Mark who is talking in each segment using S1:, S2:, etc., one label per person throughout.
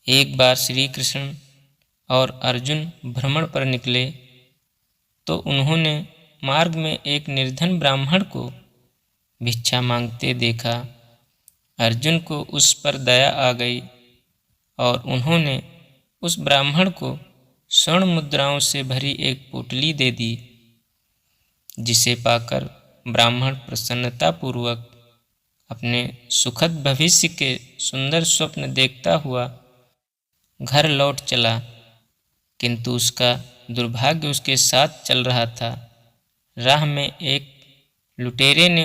S1: एक बार श्री कृष्ण और अर्जुन भ्रमण पर निकले तो उन्होंने मार्ग में एक निर्धन ब्राह्मण को भिक्षा मांगते देखा। अर्जुन को उस पर दया आ गई और उन्होंने उस ब्राह्मण को स्वर्ण मुद्राओं से भरी एक पोटली दे दी, जिसे पाकर ब्राह्मण प्रसन्नतापूर्वक अपने सुखद भविष्य के सुंदर स्वप्न देखता हुआ घर लौट चला। किंतु उसका दुर्भाग्य उसके साथ चल रहा था। राह में एक लुटेरे ने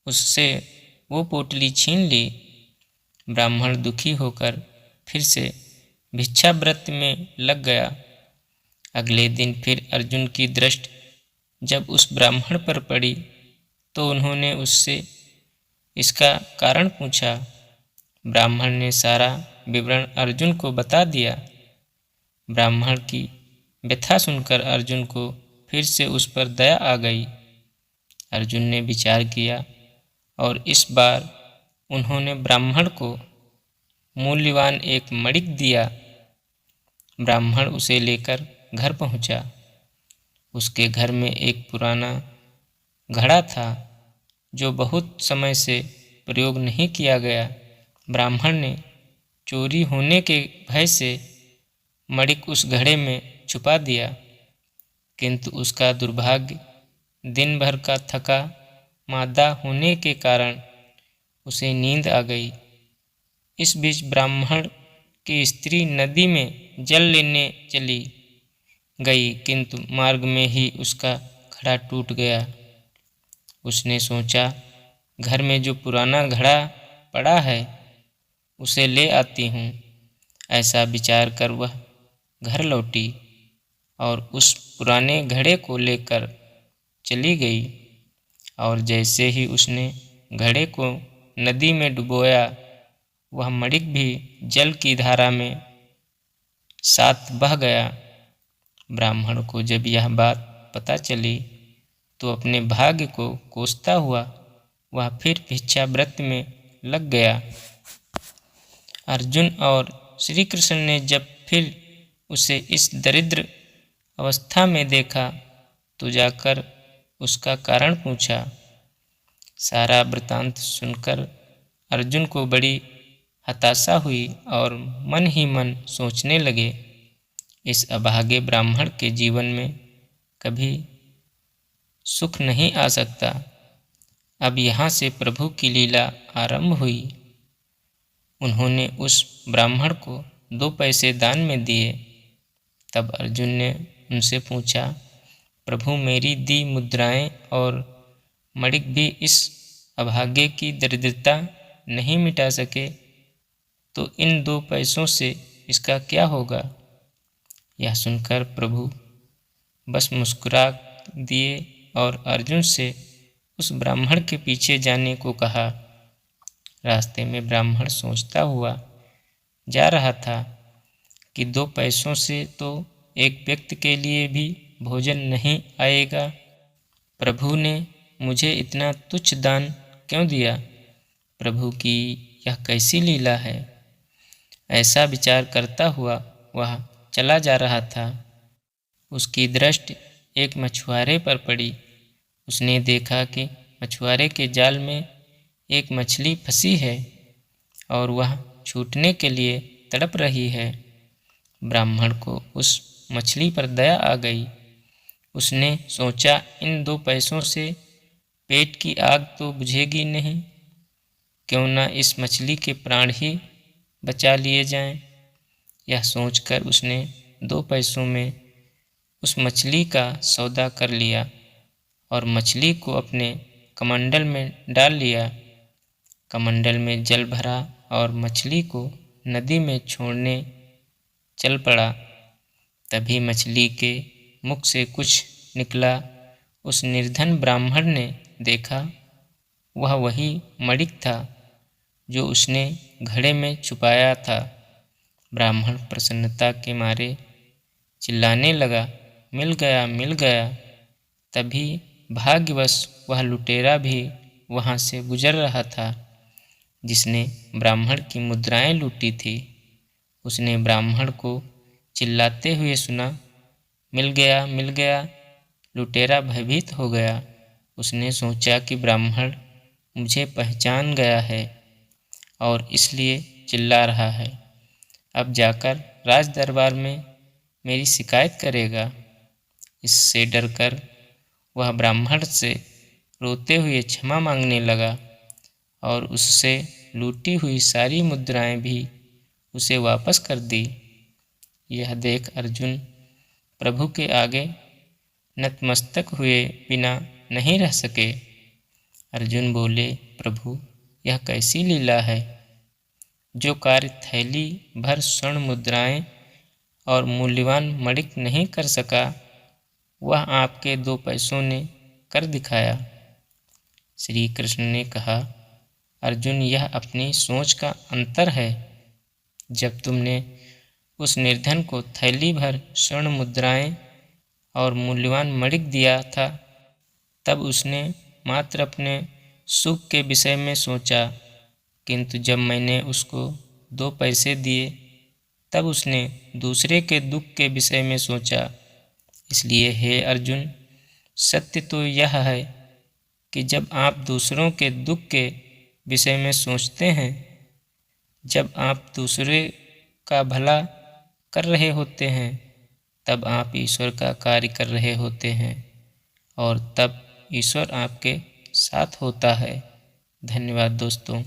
S1: उससे वो पोटली छीन ली। ब्राह्मण दुखी होकर फिर से भिक्षाव्रत में लग गया। अगले दिन फिर अर्जुन की दृष्टि जब उस ब्राह्मण पर पड़ी तो उन्होंने उससे इसका कारण पूछा। ब्राह्मण ने सारा विवरण अर्जुन को बता दिया। ब्राह्मण की व्यथा सुनकर अर्जुन को फिर से उस पर दया आ गई। अर्जुन ने विचार किया और इस बार उन्होंने ब्राह्मण को मूल्यवान एक मणिक दिया। ब्राह्मण उसे लेकर घर पहुंचा। उसके घर में एक पुराना घड़ा था जो बहुत समय से प्रयोग नहीं किया गया। ब्राह्मण ने चोरी होने के भय से मणिक उस घड़े में छुपा दिया, किंतु उसका दुर्भाग्य दिन भर का थका मादा होने के कारण उसे नींद आ गई। इस बीच ब्राह्मण की स्त्री नदी में जल लेने चली गई, किंतु मार्ग में ही उसका घड़ा टूट गया। उसने सोचा, घर में जो पुराना घड़ा पड़ा है उसे ले आती हूँ। ऐसा विचार कर वह घर लौटी और उस पुराने घड़े को लेकर चली गई। और जैसे ही उसने घड़े को नदी में डुबोया, वह मणिक भी जल की धारा में साथ बह गया। ब्राह्मण को जब यह बात पता चली तो अपने भाग्य को कोसता हुआ वह फिर भिक्षाव्रत में लग गया। अर्जुन और श्री कृष्ण ने जब फिर उसे इस दरिद्र अवस्था में देखा तो जाकर उसका कारण पूछा। सारा वृतांत सुनकर अर्जुन को बड़ी हताशा हुई और मन ही मन सोचने लगे, इस अभागे ब्राह्मण के जीवन में कभी सुख नहीं आ सकता। अब यहाँ से प्रभु की लीला आरंभ हुई। उन्होंने उस ब्राह्मण को 2 पैसे दान में दिए। तब अर्जुन ने उनसे पूछा, प्रभु मेरी दी मुद्राएं और मणिक भी इस अभागे की दरिद्रता नहीं मिटा सके, तो इन 2 पैसों से इसका क्या होगा। यह सुनकर प्रभु बस मुस्कुरा दिए और अर्जुन से उस ब्राह्मण के पीछे जाने को कहा। रास्ते में ब्राह्मण सोचता हुआ जा रहा था कि 2 पैसों से तो एक व्यक्ति के लिए भी भोजन नहीं आएगा। प्रभु ने मुझे इतना तुच्छ दान क्यों दिया। प्रभु की यह कैसी लीला है। ऐसा विचार करता हुआ वह चला जा रहा था। उसकी दृष्टि एक मछुआरे पर पड़ी। उसने देखा कि मछुआरे के जाल में एक मछली फंसी है और वह छूटने के लिए तड़प रही है। ब्राह्मण को उस मछली पर दया आ गई। उसने सोचा, इन 2 पैसों से पेट की आग तो बुझेगी नहीं, क्यों न इस मछली के प्राण ही बचा लिए जाएं। यह सोचकर उसने 2 पैसों में उस मछली का सौदा कर लिया और मछली को अपने कमंडल में डाल लिया। कमंडल में जल भरा और मछली को नदी में छोड़ने चल पड़ा। तभी मछली के मुख से कुछ निकला। उस निर्धन ब्राह्मण ने देखा, वह वही मणिक था जो उसने घड़े में छुपाया था। ब्राह्मण प्रसन्नता के मारे चिल्लाने लगा, मिल गया, मिल गया। तभी भाग्यवश वह लुटेरा भी वहाँ से गुजर रहा था जिसने ब्राह्मण की मुद्राएं लूटी थी। उसने ब्राह्मण को चिल्लाते हुए सुना, मिल गया, मिल गया। लुटेरा भयभीत हो गया। उसने सोचा कि ब्राह्मण मुझे पहचान गया है और इसलिए चिल्ला रहा है। अब जाकर राज दरबार में मेरी शिकायत करेगा। इससे डरकर वह ब्राह्मण से रोते हुए क्षमा मांगने लगा और उससे लूटी हुई सारी मुद्राएं भी उसे वापस कर दी। यह देख अर्जुन प्रभु के आगे नतमस्तक हुए बिना नहीं रह सके। अर्जुन बोले, प्रभु, यह कैसी लीला है? जो कार्य थैली भर स्वर्ण मुद्राएं और मूल्यवान मणिक नहीं कर सका, वह आपके 2 पैसों ने कर दिखाया। श्री कृष्ण ने कहा, अर्जुन, यह अपनी सोच का अंतर है। जब तुमने उस निर्धन को थैली भर स्वर्ण मुद्राएं और मूल्यवान मणिक दिया था, तब उसने मात्र अपने सुख के विषय में सोचा, किंतु जब मैंने उसको 2 पैसे दिए, तब उसने दूसरे के दुख के विषय में सोचा। इसलिए हे अर्जुन, सत्य तो यह है कि जब आप दूसरों के दुख के विषय में सोचते हैं, जब आप दूसरे का भला कर रहे होते हैं, तब आप ईश्वर का कार्य कर रहे होते हैं और तब ईश्वर आपके साथ होता है। धन्यवाद दोस्तों।